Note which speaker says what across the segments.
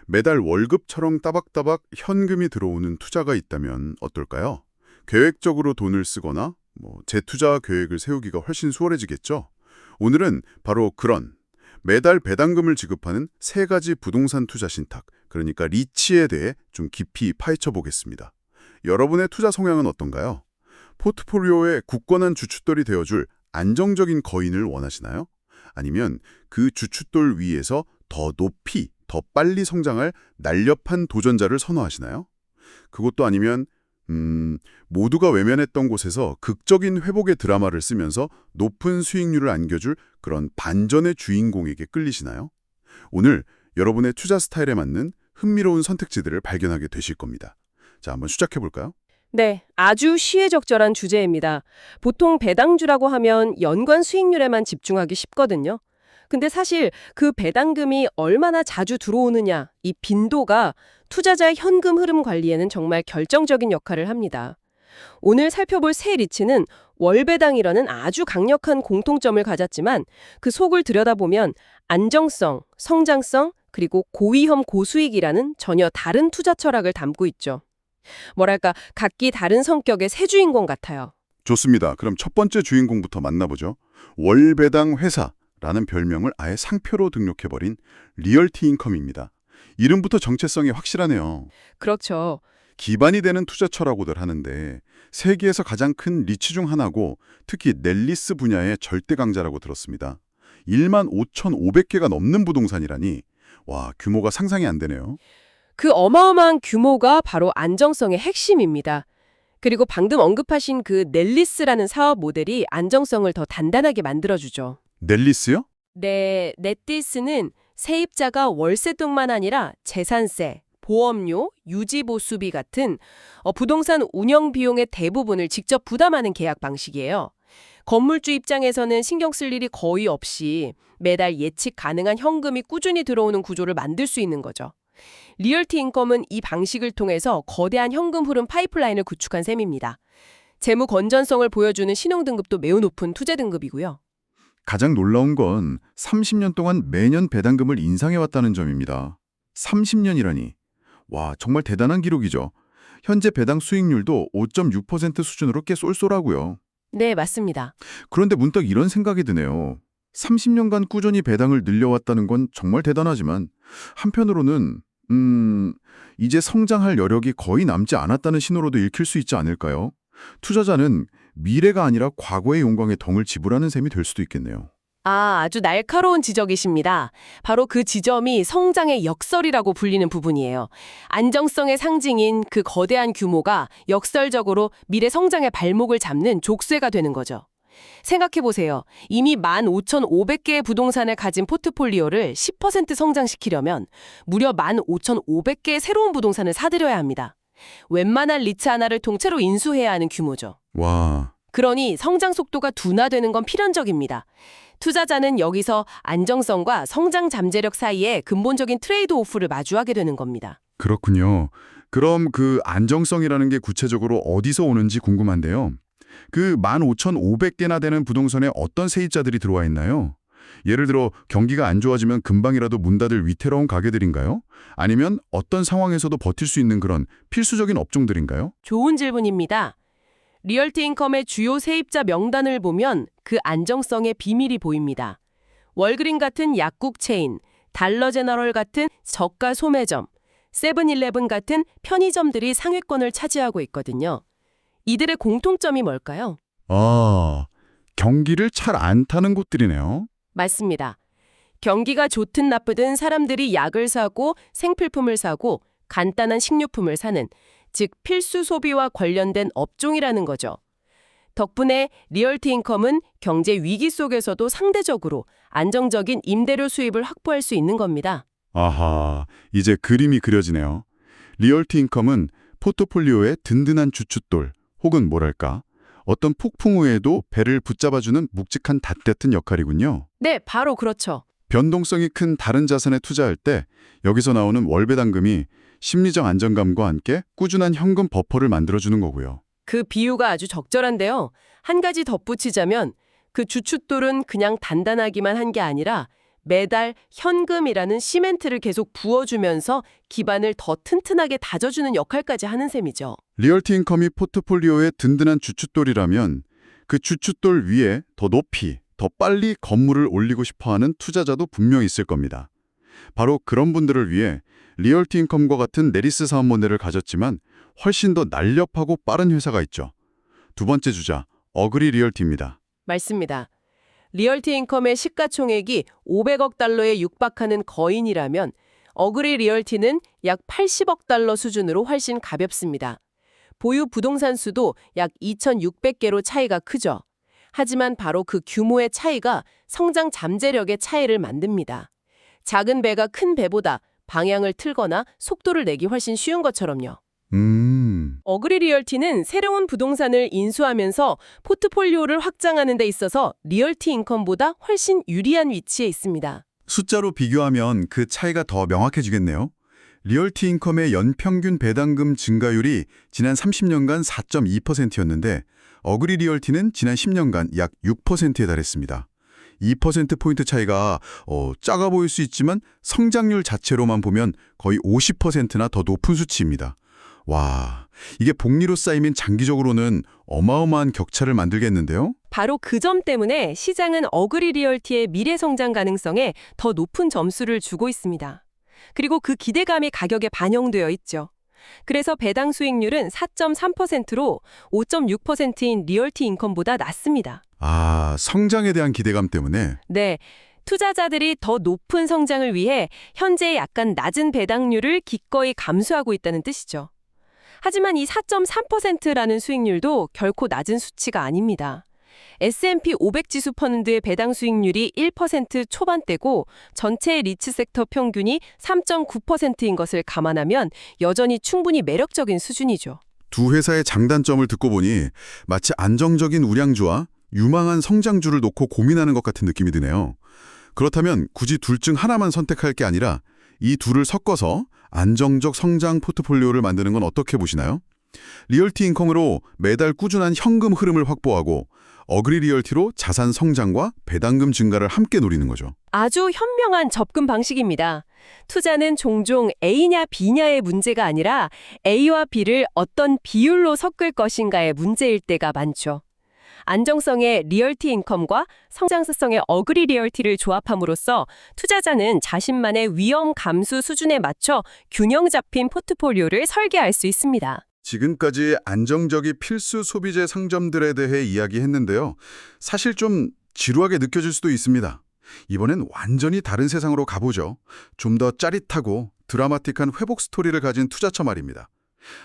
Speaker 1: 매달 월급처럼 따박따박 현금이 들어오는 투자가 있다면 어떨까요? 계획적으로 돈을 쓰거나 재투자 계획을 세우기가 훨씬 수월해지겠죠? 오늘은 바로 그런 매달 배당금을 지급하는 세 가지 부동산 투자 신탁, 그러니까 리치에 대해 좀 깊이 파헤쳐 보겠습니다. 여러분의 투자 성향은 어떤가요? 포트폴리오의 굳건한 주춧돌이 되어줄 안정적인 거인을 원하시나요? 아니면 그 주춧돌 위에서 더 높이, 더 빨리 성장할 날렵한 도전자를 선호하시나요? 그것도 아니면 모두가 외면했던 곳에서 극적인 회복의 드라마를 쓰면서 높은 수익률을 안겨줄 그런 반전의 주인공에게 끌리시나요? 오늘 여러분의 투자 스타일에 맞는 흥미로운 선택지들을 발견하게 되실 겁니다. 자, 한번 시작해 볼까요?
Speaker 2: 네, 아주 시의적절한 주제입니다. 보통 배당주라고 하면 연간 수익률에만 집중하기 쉽거든요. 근데 사실 그 배당금이 얼마나 자주 들어오느냐, 이 빈도가 투자자의 현금 흐름 관리에는 정말 결정적인 역할을 합니다. 오늘 살펴볼 세 리츠는 월배당이라는 아주 강력한 공통점을 가졌지만 그 속을 들여다보면 안정성, 성장성, 그리고 고위험 고수익이라는 전혀 다른 투자 철학을 담고 있죠. 뭐랄까, 각기 다른 성격의 세 주인공 같아요.
Speaker 1: 좋습니다. 그럼 첫 번째 주인공부터 만나보죠. 월배당 회사라는 별명을 아예 상표로 등록해버린 리얼티 인컴입니다. 이름부터 정체성이 확실하네요.
Speaker 2: 그렇죠.
Speaker 1: 기반이 되는 투자처라고들 하는데 세계에서 가장 큰 리츠 중 하나고 특히 넬리스 분야의 절대 강자라고 들었습니다. 15,500개가 넘는 부동산이라니 와, 규모가 상상이 안 되네요.
Speaker 2: 그 어마어마한 규모가 바로 안정성의 핵심입니다. 그리고 방금 언급하신 그 넬리스라는 사업 모델이 안정성을 더 단단하게 만들어주죠.
Speaker 1: 넬리스요?
Speaker 2: 네, 넷디스는 세입자가 월세뿐만 아니라 재산세, 보험료, 유지보수비 같은 부동산 운영 비용의 대부분을 직접 부담하는 계약 방식이에요. 건물주 입장에서는 신경 쓸 일이 거의 없이 매달 예측 가능한 현금이 꾸준히 들어오는 구조를 만들 수 있는 거죠. 리얼티 인컴은 이 방식을 통해서 거대한 현금 흐름 파이프라인을 구축한 셈입니다. 재무 건전성을 보여주는 신용등급도 매우 높은 투자 등급이고요.
Speaker 1: 가장 놀라운 건 30년 동안 매년 배당금을 인상해왔다는 점입니다. 30년이라니. 와, 정말 대단한 기록이죠. 현재 배당 수익률도 5.6% 수준으로 꽤 쏠쏠하고요.
Speaker 2: 네, 맞습니다.
Speaker 1: 그런데 문득 이런 생각이 드네요. 30년간 꾸준히 배당을 늘려왔다는 건 정말 대단하지만 한편으로는 이제 성장할 여력이 거의 남지 않았다는 신호로도 읽힐 수 있지 않을까요? 투자자는 미래가 아니라 과거의 영광에 덩을 지불하는 셈이 될 수도 있겠네요.
Speaker 2: 아주 날카로운 지적이십니다. 바로 그 지점이 성장의 역설이라고 불리는 부분이에요. 안정성의 상징인 그 거대한 규모가 역설적으로 미래 성장의 발목을 잡는 족쇄가 되는 거죠. 생각해보세요. 이미 15,500개의 부동산을 가진 포트폴리오를 10% 성장시키려면 무려 15,500개의 새로운 부동산을 사들여야 합니다. 웬만한 리츠 하나를 통째로 인수해야 하는 규모죠.
Speaker 1: 와,
Speaker 2: 그러니 성장 속도가 둔화되는 건 필연적입니다. 투자자는 여기서 안정성과 성장 잠재력 사이에 근본적인 트레이드 오프를 마주하게 되는 겁니다.
Speaker 1: 그렇군요. 그럼 그 안정성이라는 게 구체적으로 어디서 오는지 궁금한데요. 그 15,500개나 되는 부동산에 어떤 세입자들이 들어와 있나요? 예를 들어 경기가 안 좋아지면 금방이라도 문 닫을 위태로운 가게들인가요? 아니면 어떤 상황에서도 버틸 수 있는 그런 필수적인 업종들인가요?
Speaker 2: 좋은 질문입니다. 리얼티 인컴의 주요 세입자 명단을 보면 그 안정성의 비밀이 보입니다. 월그린 같은 약국 체인, 달러 제너럴 같은 저가 소매점, 세븐일레븐 같은 편의점들이 상위권을 차지하고 있거든요. 이들의 공통점이 뭘까요?
Speaker 1: 아, 경기를 잘 안 타는 곳들이네요.
Speaker 2: 맞습니다. 경기가 좋든 나쁘든 사람들이 약을 사고 생필품을 사고 간단한 식료품을 사는, 즉 필수 소비와 관련된 업종이라는 거죠. 덕분에 리얼티 인컴은 경제 위기 속에서도 상대적으로 안정적인 임대료 수입을 확보할 수 있는 겁니다.
Speaker 1: 아하, 이제 그림이 그려지네요. 리얼티 인컴은 포트폴리오의 든든한 주춧돌, 혹은 뭐랄까, 어떤 폭풍 후에도 배를 붙잡아주는 묵직한 닷 같은 역할이군요.
Speaker 2: 네, 바로 그렇죠.
Speaker 1: 변동성이 큰 다른 자산에 투자할 때 여기서 나오는 월배당금이 심리적 안정감과 함께 꾸준한 현금 버퍼를 만들어주는 거고요.
Speaker 2: 그 비유가 아주 적절한데요. 한 가지 덧붙이자면 그 주춧돌은 그냥 단단하기만 한 게 아니라 매달 현금이라는 시멘트를 계속 부어주면서 기반을 더 튼튼하게 다져주는 역할까지 하는 셈이죠.
Speaker 1: 리얼티 인컴이 포트폴리오의 든든한 주춧돌이라면 그 주춧돌 위에 더 높이, 더 빨리 건물을 올리고 싶어하는 투자자도 분명히 있을 겁니다. 바로 그런 분들을 위해 리얼티 인컴과 같은 내리스 사업 모델을 가졌지만 훨씬 더 날렵하고 빠른 회사가 있죠. 두 번째 주자, 어그리 리얼티입니다.
Speaker 2: 맞습니다. 리얼티 인컴의 시가총액이 500억 달러에 육박하는 거인이라면 어그리 리얼티는 약 80억 달러 수준으로 훨씬 가볍습니다. 보유 부동산 수도 약 2,600개로 차이가 크죠. 하지만 바로 그 규모의 차이가 성장 잠재력의 차이를 만듭니다. 작은 배가 큰 배보다 방향을 틀거나 속도를 내기 훨씬 쉬운 것처럼요. 어그리 리얼티는 새로운 부동산을 인수하면서 포트폴리오를 확장하는 데 있어서 리얼티 인컴보다 훨씬 유리한 위치에 있습니다.
Speaker 1: 숫자로 비교하면 그 차이가 더 명확해지겠네요. 리얼티 인컴의 연평균 배당금 증가율이 지난 30년간 4.2%였는데 어그리 리얼티는 지난 10년간 약 6%에 달했습니다. 2%포인트 차이가 작아 보일 수 있지만 성장률 자체로만 보면 거의 50%나 더 높은 수치입니다. 와, 이게 복리로 쌓이면 장기적으로는 어마어마한 격차를 만들겠는데요?
Speaker 2: 바로 그 점 때문에 시장은 어그리 리얼티의 미래 성장 가능성에 더 높은 점수를 주고 있습니다. 그리고 그 기대감이 가격에 반영되어 있죠. 그래서 배당 수익률은 4.3%로 5.6%인 리얼티 인컴보다 낮습니다.
Speaker 1: 아, 성장에 대한 기대감 때문에?
Speaker 2: 네, 투자자들이 더 높은 성장을 위해 현재 약간 낮은 배당률을 기꺼이 감수하고 있다는 뜻이죠. 하지만 이 4.3%라는 수익률도 결코 낮은 수치가 아닙니다. S&P 500 지수 펀드의 배당 수익률이 1% 초반대고 전체 리츠 섹터 평균이 3.9%인 것을 감안하면 여전히 충분히 매력적인 수준이죠.
Speaker 1: 두 회사의 장단점을 듣고 보니 마치 안정적인 우량주와 유망한 성장주를 놓고 고민하는 것 같은 느낌이 드네요. 그렇다면 굳이 둘 중 하나만 선택할 게 아니라 이 둘을 섞어서 안정적 성장 포트폴리오를 만드는 건 어떻게 보시나요? 리얼티 인컴으로 매달 꾸준한 현금 흐름을 확보하고 어그리 리얼티로 자산 성장과 배당금 증가를 함께 노리는 거죠.
Speaker 2: 아주 현명한 접근 방식입니다. 투자는 종종 A냐 B냐의 문제가 아니라 A와 B를 어떤 비율로 섞을 것인가의 문제일 때가 많죠. 안정성의 리얼티 인컴과 성장성의 어그리 리얼티를 조합함으로써 투자자는 자신만의 위험 감수 수준에 맞춰 균형 잡힌 포트폴리오를 설계할 수 있습니다.
Speaker 1: 지금까지 안정적이 필수 소비재 상점들에 대해 이야기했는데요. 사실 좀 지루하게 느껴질 수도 있습니다. 이번엔 완전히 다른 세상으로 가보죠. 좀 더 짜릿하고 드라마틱한 회복 스토리를 가진 투자처 말입니다.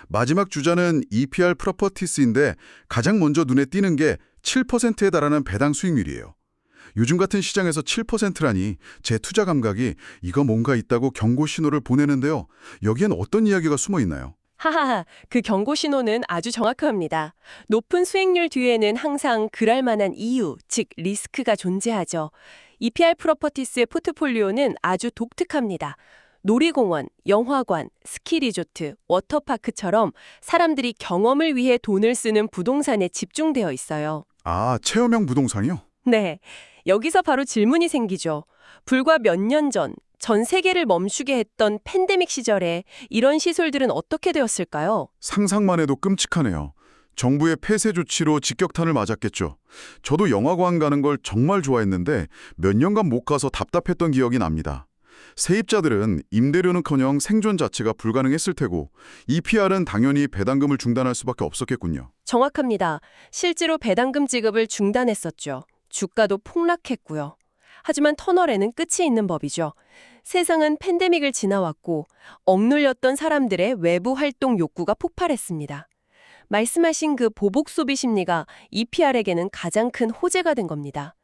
Speaker 1: 마지막 주자는 EPR 프로퍼티스인데 가장 먼저 눈에 띄는 게 7%에 달하는 배당 수익률이에요. 요즘 같은 시장에서 7%라니 제 투자 감각이 이거 뭔가 있다고 경고 신호를 보내는데요. 여기엔 어떤 이야기가 숨어 있나요?
Speaker 2: 하하하, 그 경고 신호는 아주 정확합니다. 높은 수익률 뒤에는 항상 그럴 만한 이유, 즉 리스크가 존재하죠. EPR 프로퍼티스의 포트폴리오는 아주 독특합니다. 놀이공원, 영화관, 스키 리조트, 워터파크처럼 사람들이 경험을 위해 돈을 쓰는 부동산에 집중되어 있어요.
Speaker 1: 아, 체험형 부동산이요?
Speaker 2: 네, 여기서 바로 질문이 생기죠. 불과 몇 년 전 세계를 멈추게 했던 팬데믹 시절에 이런 시설들은 어떻게 되었을까요?
Speaker 1: 상상만 해도 끔찍하네요. 정부의 폐쇄 조치로 직격탄을 맞았겠죠. 저도 영화관 가는 걸 정말 좋아했는데 몇 년간 못 가서 답답했던 기억이 납니다. 세입자들은 임대료는커녕 생존 자체가 불가능했을 테고 EPR은 당연히 배당금을 중단할 수밖에 없었겠군요.
Speaker 2: 정확합니다. 실제로 배당금 지급을 중단했었죠. 주가도 폭락했고요. 하지만 터널에는 끝이 있는 법이죠. 세상은 팬데믹을 지나왔고 억눌렸던 사람들의 외부 활동 욕구가 폭발했습니다. 말씀하신 그 보복 소비 심리가 EPR에게는 가장 큰 호재가 된 겁니다.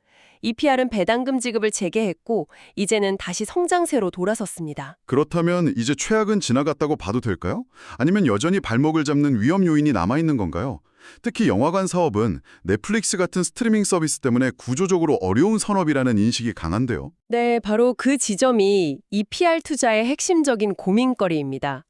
Speaker 2: EPR은 배당금 지급을 재개했고 이제는 다시 성장세로 돌아섰습니다.
Speaker 1: 그렇다면 이제 최악은 지나갔다고 봐도 될까요? 아니면 여전히 발목을 잡는 위험 요인이 남아있는 건가요? 특히 영화관 사업은 넷플릭스 같은 스트리밍 서비스 때문에 구조적으로 어려운 산업이라는 인식이 강한데요.
Speaker 2: 네, 바로 그 지점이 EPR 투자의 핵심적인 고민거리입니다.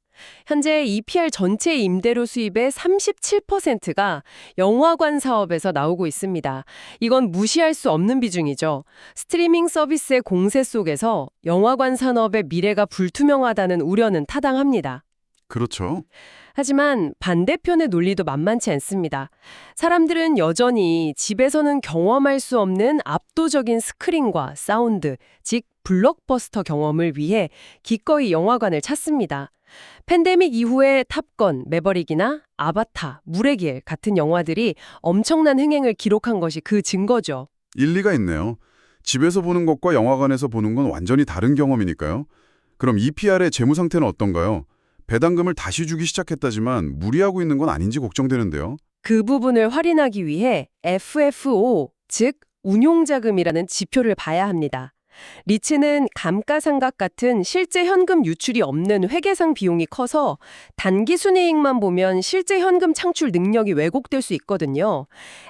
Speaker 2: 현재 EPR 전체 임대료 수입의 37%가 영화관 사업에서 나오고 있습니다. 이건 무시할 수 없는 비중이죠. 스트리밍 서비스의 공세 속에서 영화관 산업의 미래가 불투명하다는 우려는 타당합니다.
Speaker 1: 그렇죠.
Speaker 2: 하지만 반대편의 논리도 만만치 않습니다. 사람들은 여전히 집에서는 경험할 수 없는 압도적인 스크린과 사운드, 즉 블록버스터 경험을 위해 기꺼이 영화관을 찾습니다. 팬데믹 이후에 탑건, 매버릭이나 아바타, 물의 길 같은 영화들이 엄청난 흥행을 기록한 것이 그 증거죠.
Speaker 1: 일리가 있네요. 집에서 보는 것과 영화관에서 보는 건 완전히 다른 경험이니까요. 그럼 EPR의 재무 상태는 어떤가요? 배당금을 다시 주기 시작했다지만 무리하고 있는 건 아닌지 걱정되는데요.
Speaker 2: 그 부분을 확인하기 위해 FFO, 즉 운용자금이라는 지표를 봐야 합니다. 리츠는 감가상각 같은 실제 현금 유출이 없는 회계상 비용이 커서 단기 순이익만 보면 실제 현금 창출 능력이 왜곡될 수 있거든요.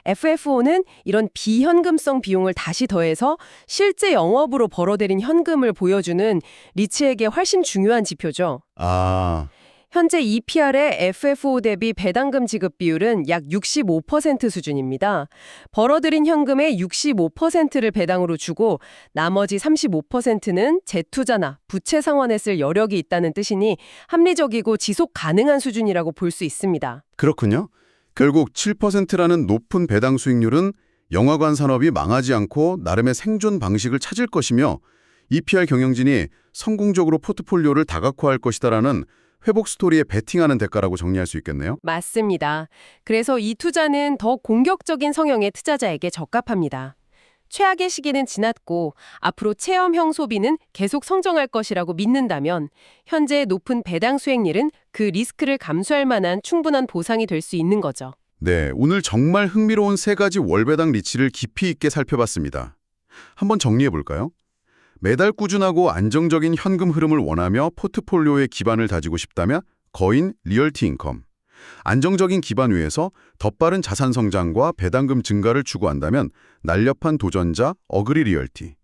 Speaker 2: FFO는 이런 비현금성 비용을 다시 더해서 실제 영업으로 벌어들인 현금을 보여주는 리츠에게 훨씬 중요한 지표죠. 현재 EPR의 FFO 대비 배당금 지급 비율은 약 65% 수준입니다. 벌어들인 현금의 65%를 배당으로 주고 나머지 35%는 재투자나 부채 상환에 쓸 여력이 있다는 뜻이니 합리적이고 지속 가능한 수준이라고 볼 수 있습니다.
Speaker 1: 그렇군요. 결국 7%라는 높은 배당 수익률은 영화관 산업이 망하지 않고 나름의 생존 방식을 찾을 것이며 EPR 경영진이 성공적으로 포트폴리오를 다각화할 것이다라는 회복 스토리에 베팅하는 대가라고 정리할 수 있겠네요.
Speaker 2: 맞습니다. 그래서 이 투자는 더 공격적인 성향의 투자자에게 적합합니다. 최악의 시기는 지났고 앞으로 체험형 소비는 계속 성장할 것이라고 믿는다면 현재 높은 배당 수익률은 그 리스크를 감수할 만한 충분한 보상이 될 수 있는 거죠.
Speaker 1: 네, 오늘 정말 흥미로운 세 가지 월배당 리치를 깊이 있게 살펴봤습니다. 한번 정리해 볼까요? 매달 꾸준하고 안정적인 현금 흐름을 원하며 포트폴리오의 기반을 다지고 싶다면 거인 리얼티 인컴. 안정적인 기반 위에서 더 빠른 자산 성장과 배당금 증가를 추구한다면 날렵한 도전자 어그리 리얼티.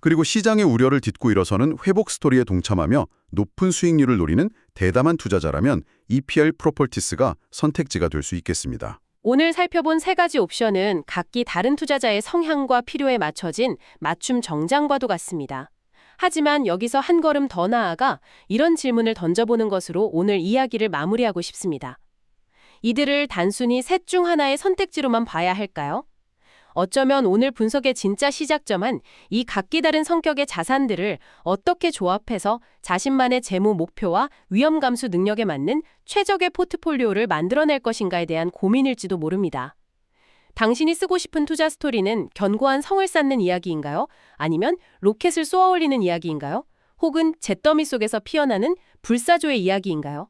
Speaker 1: 그리고 시장의 우려를 딛고 일어서는 회복 스토리에 동참하며 높은 수익률을 노리는 대담한 투자자라면 EPR 프로퍼티스가 선택지가 될 수 있겠습니다.
Speaker 2: 오늘 살펴본 세 가지 옵션은 각기 다른 투자자의 성향과 필요에 맞춰진 맞춤 정장과도 같습니다. 하지만 여기서 한 걸음 더 나아가 이런 질문을 던져보는 것으로 오늘 이야기를 마무리하고 싶습니다. 이들을 단순히 셋 중 하나의 선택지로만 봐야 할까요? 어쩌면 오늘 분석의 진짜 시작점은 이 각기 다른 성격의 자산들을 어떻게 조합해서 자신만의 재무 목표와 위험 감수 능력에 맞는 최적의 포트폴리오를 만들어낼 것인가에 대한 고민일지도 모릅니다. 당신이 쓰고 싶은 투자 스토리는 견고한 성을 쌓는 이야기인가요? 아니면 로켓을 쏘아올리는 이야기인가요? 혹은 잿더미 속에서 피어나는 불사조의 이야기인가요?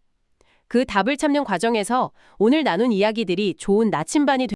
Speaker 2: 그 답을 찾는 과정에서 오늘 나눈 이야기들이 좋은 나침반이